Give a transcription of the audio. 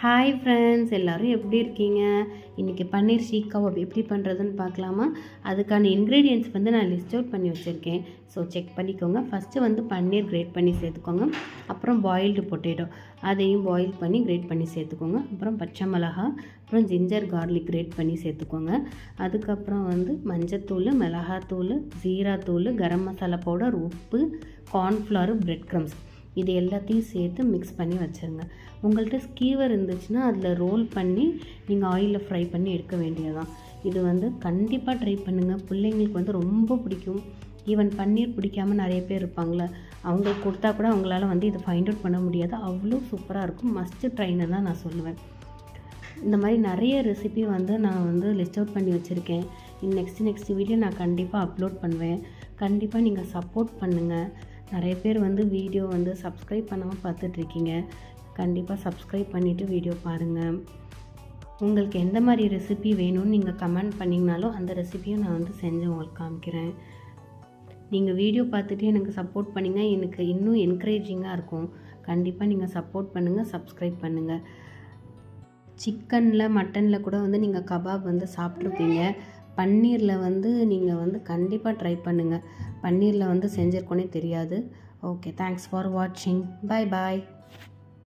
Hi friends, எல்லோரும் எப்படி இருக்கீங்க? இன்றைக்கி பன்னீர் ஷீக் கபாப் எப்படி பண்ணுறதுன்னு பார்க்கலாமா? அதுக்கான இன்க்ரீடியன்ட்ஸ் வந்து நான் லிஸ்ட் அவுட் பண்ணி வச்சுருக்கேன். ஸோ செக் பண்ணிக்கோங்க. ஃபஸ்ட்டு வந்து பன்னீர் கிரேட் பண்ணி சேர்த்துக்கோங்க. அப்புறம் பாயில்டு பொட்டேட்டோ அதையும் பாயில் பண்ணி கிரேட் பண்ணி சேர்த்துக்கோங்க. அப்புறம் பச்சை மிளகா, அப்புறம் ஜிஞ்சர் கார்லிக் கிரேட் பண்ணி சேர்த்துக்கோங்க. அதுக்கப்புறம் வந்து மஞ்சத்தூள், மிளகாத்தூள், ஜீராத்தூள், கரம் மசாலா பவுடர், உப்பு, கார்ன்ஃப்ளவர், பிரெட் க்ரம்ஸ் இது எல்லாத்தையும் சேர்த்து மிக்ஸ் பண்ணி வச்சுருங்க. உங்கள்கிட்ட ஸ்கீவர் இருந்துச்சுன்னா அதில் ரோல் பண்ணி நீங்கள் ஆயிலில் ஃப்ரை பண்ணி எடுக்க வேண்டியதான். இது வந்து கண்டிப்பாக ட்ரை பண்ணுங்கள். பிள்ளைங்களுக்கு வந்து ரொம்ப பிடிக்கும். ஈவன் பன்னீர் பிடிக்காமல் நிறைய பேர் இருப்பாங்களே, அவங்களுக்கு கொடுத்தா கூட அவங்களால வந்து இதை ஃபைண்ட் அவுட் பண்ண முடியாது. அவ்வளோ சூப்பராக இருக்கும். மஸ்ட்டு ட்ரைன்னு தான் நான் சொல்லுவேன். இந்த மாதிரி நிறைய ரெசிபி வந்து நான் வந்து லிஸ்ட் அவுட் பண்ணி வச்சுருக்கேன். நெக்ஸ்ட் வீடியோ நான் கண்டிப்பாக அப்லோட் பண்ணுவேன். கண்டிப்பாக நீங்கள் சப்போர்ட் பண்ணுங்கள். நிறைய பேர் வந்து வீடியோ வந்து சப்ஸ்கிரைப் பண்ணாமல் பார்த்துட்ருக்கீங்க. கண்டிப்பாக சப்ஸ்கிரைப் பண்ணிவிட்டு வீடியோ பாருங்கள். உங்களுக்கு எந்த மாதிரி ரெசிபி வேணும்னு நீங்கள் கமெண்ட் பண்ணிங்கனாலும் அந்த ரெசிபியும் நான் வந்து செஞ்சு உங்களுக்கு காமிக்கிறேன். நீங்கள் வீடியோ பார்த்துட்டு எனக்கு சப்போர்ட் பண்ணிங்க, எனக்கு இன்னும் என்கரேஜிங்காக இருக்கும். கண்டிப்பாக நீங்கள் சப்போர்ட் பண்ணுங்கள், சப்ஸ்கிரைப் பண்ணுங்கள். சிக்கனில், மட்டனில் கூட வந்து நீங்கள் கபாப் வந்து சாப்பிட்ருப்பீங்க. பன்னீரில் வந்து நீங்கள் வந்து கண்டிப்பாக ட்ரை பண்ணுங்கள். பன்னீரில் வந்து செஞ்சுருக்கோன்னே தெரியாது. ஓகே, தேங்க்ஸ் ஃபார் வாட்சிங். பாய் பாய்.